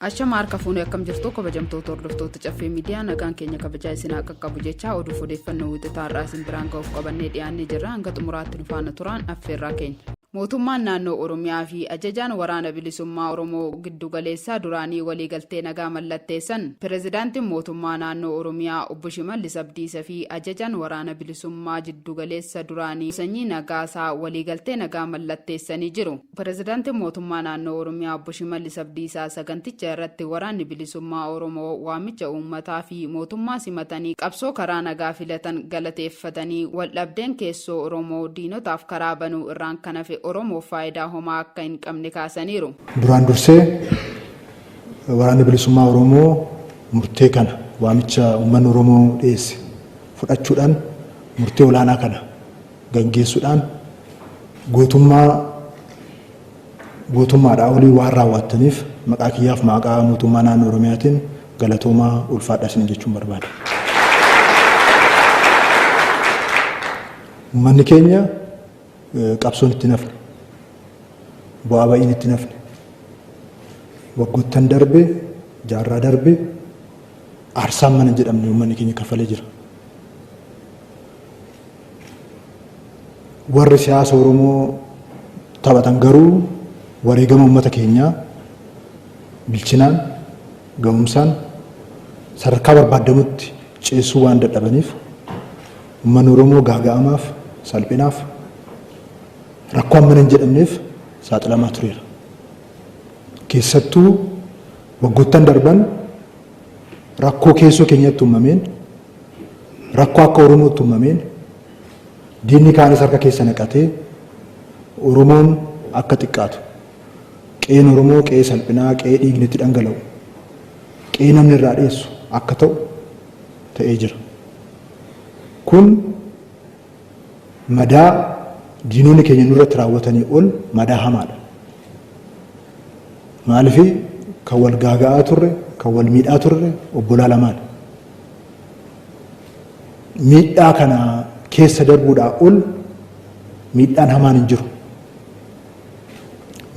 Ashama harka fuunee akkam jirtu kabajamtoota hordoftoota caffee miidiyaa nagaan keenya kabajaa isin qaqqabu jecha oduu odeeffannoo wixataa irraa isin biraan ga'uuf qabannee dhiyaannee jirra hanga xumuraatti nu faana turan affeerraa keenya. Mootummaan naannoo Oromiyaa fi ajajaan waraana bilisummaa Oromoo giddugaleessaa duraanii waliigaltee nagaa mallatteessan pirezidaantiin mootummaa naannoo Oromiyaa obbo Shimallis Abdiisaa fi ajajaan waraana bilisummaa giddugaleessa duraanii sanyii nagaasaa waliigaltee nagaa mallatteessanii jiru. Pirezidaantiin mootummaa naannoo Oromiyaa obbo Shimallis Abdiisaa saganticha irratti waraanni bilisummaa Oromoo waamicha uummataa fi mootummaa simatanii qabsoo karaa nagaa filatan galateeffatanii waldhabdeen keessoo Oromoo diinotaaf karaa banuu irraan kan hafe Oromoo faayidaa homaa akka hin qabne kaasaniiru. Duraan dursee waraanni bilisummaa Oromoo murtee kana waamicha uummanni Oromoo dhiyeesse fudhachuudhaan murtee olaanaa kana gaggeessuudhaan gootummaadhaa olii waan raawwattaniif maqaa kiyyaaf maqaa mootummaa naannoo Oromiyaatiin galatoomaa ulfaadhaa isin jechuun barbaada. Uummanni keenya qabsoon itti nafne bu'aa ba'iin itti nafne waggoottan darbe jaarraa darbe aarsaan mana jedhamne uummanni keenya kaffalee jira. Warri siyaasa Oromoo taphatan garuu wareegama uummata keenyaa bilchinaan ga'umsaan sadarkaa barbaadamutti ceessuu waan dadhabaniif uummanni Oromoo gaaga'amaaf salphinaaf rakkoo amma hin jedhamneef saaxilamaa tureera. Keessattuu waggoottan darban rakkoo keessoo keenyatti uumameen rakkoo akka Oromootti uumameen diinni kaanis harka keessa naqatee Oromoon akka xiqqaatu qe'een Oromoo qe'ee salphinaa qe'ee dhiigni itti dhangala'u qe'ee namni irraa dheessu akka ta'u ta'ee jira. Kun madaa diinonni keenya nurratti raawwatanii ol madaa hamaadha. Maaliif kan wal gaaga'aa turre kan wal miidhaa turre obbolaa lamaadha. Miidhaa kana keessa darbuudhaa ol miidhaan hamaan hin jiru.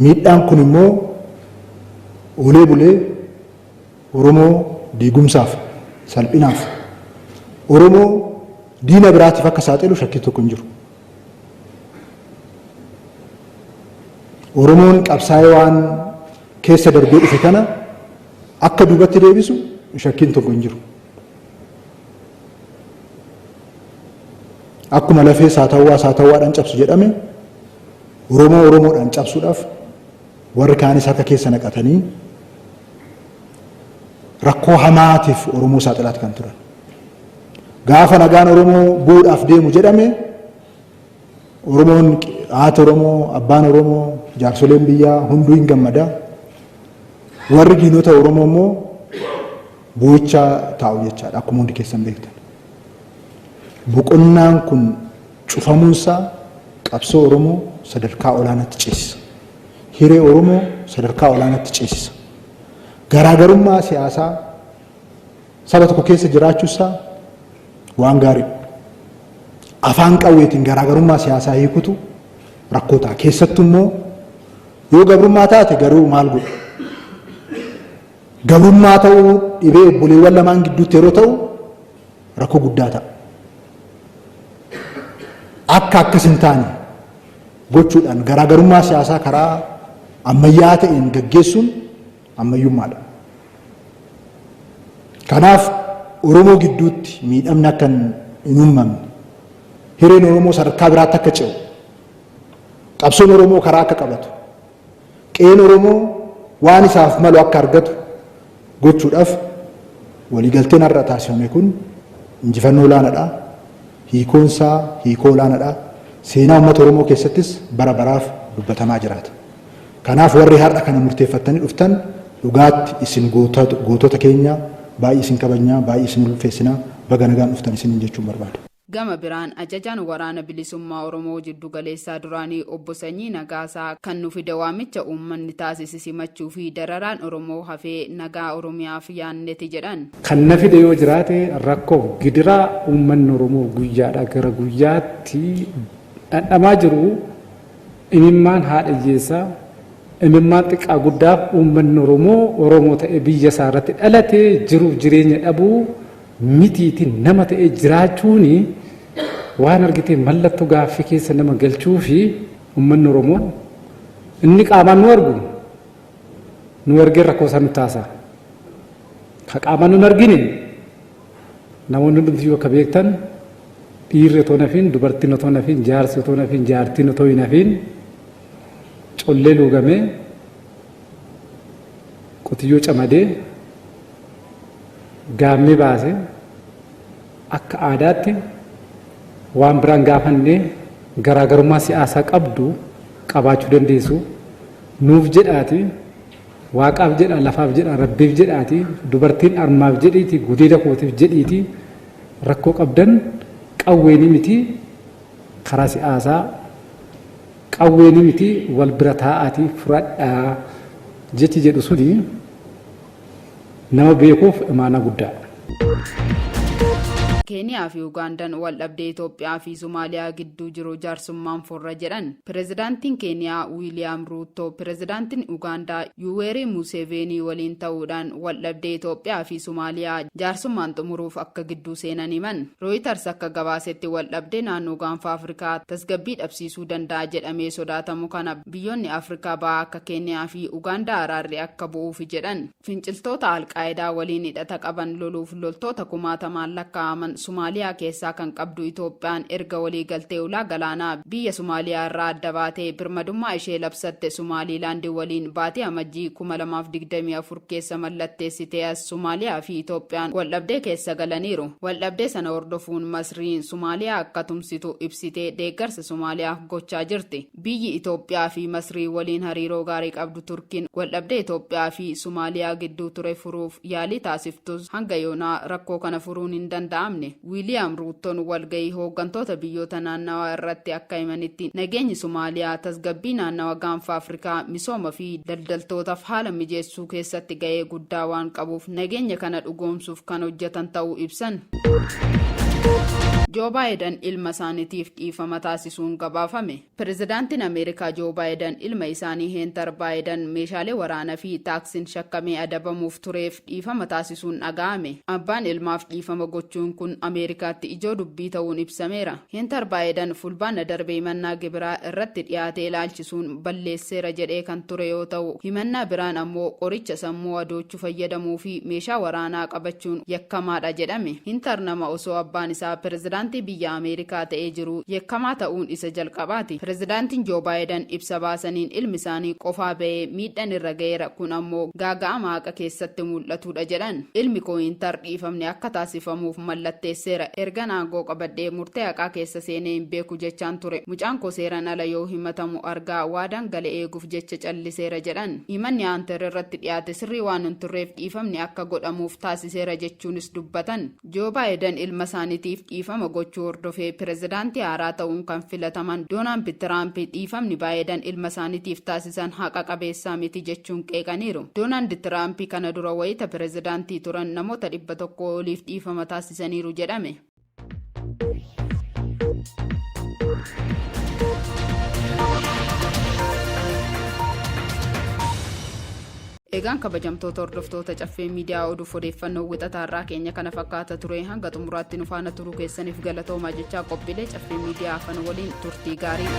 Miidhaan kun immoo olee bulee Oromoo diigumsaaf salphinaaf Oromoo diina biraatiif akka saaxilu shakkii tokko hin jiru. Oromoon qabsaa'ee waan keessa darbee dhufe kana akka duubatti deebisu shakkiin tokko hin jiru. Akkuma lafee saatawwaadhaan cabsu jedhame Oromoo Oromoodhaan cabsuudhaaf warri kaanis harka keessa naqatanii rakkoo hamaatiif Oromoo saaxilaat kan turan. Gaafa nagaan Oromoo bu'uudhaaf deemu jedhame Oromoon haati Oromoo abbaan Oromoo jaarsoleen biyyaa hunduu hin gammadaa. Warri diinota Oromoo immoo boo'ichaa taa'u jechaadha akkuma hundi keessan beektan. Boqonnaan kun cufamuunsaa qabsoo Oromoo sadarkaa olaanaatti ceesisa. Hiree Oromoo sadarkaa olaanaatti ceesisa. Garaagarummaa siyaasaa saba tokko keessa jiraachuusaa waan gaarii. Afaan qawweetiin garaagarummaa siyaasaa hiikutu rakkoo ta'a. Keessattuu immoo yoo gabrummaa taate garuu maal godhu? Gabrummaa ta'uu dhibee obboleewwan lamaan gidduutti yeroo ta'u rakkoo guddaa ta'a. Akka akkas hin taane gochuudhaan garaagarummaa siyaasaa karaa ammayyaa ta'een gaggeessuun ammayyummaadha. Kanaaf Oromoo gidduutti miidhamni akka hin uumamne hireen Oromoo sadarkaa biraatti akka ce'u qabsoon Oromoo karaa akka qabatu qe'een Oromoo waan isaaf malu akka argatu gochuudhaaf waliigalteen har'a taasifame kun injifannoo olaanaadha. Hiikoonsaa hiikoo olaanaadha. Seenaa uummata Oromoo keessattis bara baraaf dubbatamaa jiraata. Kanaaf warri har'a kana murteeffatanii dhuftan dhugaatti isin gootota keenya baay'ee isin kabajnaa baay'ee isin ulfeessinaa baga nagaan dhuftan isin jechuun barbaada. Gama biraan ajajaan waraana bilisummaa Oromoo giddugaleessaa duraanii obbo Sanyii Nagaasaa kan nu fide waamicha uummanni taasise simachuu fi dararaan Oromoo hafee nagaa Oromiyaaf yaanneti jedhan. Kan na fide yoo jiraate rakkoo gidiraa uummanni Oromoo guyyaadhaa gara guyyaatti dhandhamaa jiru imimmaan haadha hiyyeessaa imimmaan xiqqaa guddaaf uummanni Oromoo ta'e biyya isaa irratti dhalatee jiruuf jireenya dhabuu mitiitiin nama ta'e jiraachuun waan argitee mallattoo gaaffii keessa nama galchuu fi uummanni Oromoo inni qaamaan nu argee rakkoo isaa nutti haasa'a. Ka qaamaan nu argine namoonni hundi akka beektan dhiirri otoo nafiin dubartiin otoo nafiin jaarsi otoo nafiin jaartiin otoo hin nafiin collee luugamee qotiyyoo camadee gaammee baasee akka aadaatti waan biraan gaafannee garaagarummaa siyaasaa qabdu qabaachuu dandeessu nuuf jedhaati waaqaaf jedha lafaaf jedha rabbiif jedhaati dubartiin armaaf jedhiiti gudeeda kootiif jedhiiti rakkoo qabdan qawweeni miti karaa siyaasaa qawweeni miti wal bira taa'aati fudhadhaa jechi jedhu suni nama beekuuf imaana guddaadha. Keeniyaa fi Ugaandaan wal dhabdee Itoophiyaa fi Somaaliyaa gidduu jiru jaarsummaan furra jedhan. Pireezidaantiin Keeniyaa Wiiliyaam Ruuto, pireezidaantiin Ugaandaa Yuweerii Museveenii waliin ta'uudhaan wal dhabdee Itoophiyaa fi Somaaliyaa jaarsummaan xumuruuf akka gidduu seenan himan. Reuters akka gabaasetti wal dhabdee naannoo gaanfa Afrikaa tasgabbii dhabsiisuu danda'a jedhamee sodaatamu kana biyyoonni Afrikaa ba'aa akka Keeniyaa fi Ugaandaa araarri akka bu'uuf jedhan. Finciltoota Alqaayidaa waliin hidhata qaban loluuf loltoota kumaatamaan lakkaa'aman Somaaliyaa keessaa kan qabdu Itoophiyaan erga walii galtee ulaa galaanaa biyya Somaaliyaa irraa adda baatee birmadummaa ishee labsatte Somaaliilaandii waliin baatii amajjii 2024 keessa mallatteessitee as Somaaliyaa fi Itoophiyaan waldhabdee keessa galaniiru. Waldhabdee sana hordofuun Masriin Somaaliyaa akka tumsitu ibsitee deeggarsa Somaaliyaaf gochaa jirti. Biyyi Itoophiyaa fi Masrii waliin hariiroo gaarii qabdu Turkiin waldhabdee Itoophiyaa fi Somaaliyaa gidduu ture furuuf yaalii taasiftus hanga yoonaa rakkoo kana furuun hin danda'amne. Wiiliyaam Ruutoon walgahii hooggantoota biyyoota naannawaa irratti akka himanitti nageenyi Somaaliyaa tasgabbii naannawa gaanfa Afrikaa misooma fi daldaltootaaf haala mijeessuu keessatti gahee guddaa waan qabuuf nageenya kana dhugoomsuuf kan hojjetan ta'uu ibsan. Joo Baayiden ilma isaaniitiif dhiifama taasisuun gabaafame. Pireezidaantiin Ameerikaa Joo Baayiden ilma isaanii Heentar Baayiden meeshaalee waraanaa fi taaksiin shakkamee adabamuuf tureef dhiifama taasisuun dhaga'ame. Abbaan ilmaaf dhiifama gochuun kun Ameerikaatti ijoo dubbii ta'uun ibsameera. Heentar Baayiden fulbaana darbee himannaa gibiraa irratti dhiyaatee ilaalchisuun balleesseera jedhee kan ture yoo ta'u, himannaa biraan ammoo qoricha sammuu adoochuu fayyadamuu fi meeshaa waraanaa qabachuun yakkamaadha jedhame. Heentar nama osoo abbaan isaa pireezidaantii biyya Ameerikaa ta'ee jiru yakkamaa ta'uun isa jalqabaati. Pireezidaantiin Joo Baayiden ibsa baasaniin ilmi isaanii qofaa ba'ee miidhaan irra ga'eera kun ammoo gaaga'ama haqa keessatti mul'atudha jedhan. Ilmi koo Heentar dhiifamni akka taasifamuuf mallatteesseera. Erga aangoo qabadhee murtee haqaa keessa seenee hin beeku jechaan ture. Mucaan koo seeraan ala yoo himatamu argaa waadaan gale eeguuf jecha calliseera jedhan. Himanni Heentar irratti dhiyaate sirrii waan hin turreef dhiifamni akka godhamuuf taasiseera jechuunis dubbatan. Joo Baayiden ilma isaaniitiif dhiifama gochuu hordofee pireezidaantii haaraa ta'uun kan filataman Doonaald Tiraamp dhiifamni Baayiden ilma isaaniitiif taasisan haqa qabeessaa miti jechuun qeeqaniiru. Doonaald Tiraamp kana dura wayita pireezidaantii turan namoota 100 oliif dhiifama taasisaniiru jedhame. Egaan kabajamtoota hordoftoota caffee miidiyaa oduuf odeeffannoo wixataarraa keenya kana fakkaata ture hanga xumuraatti nu faana turuu keessaniif galatoomaa jechaa qophiilee caffee miidiyaa afaan waliin turtii gaarii.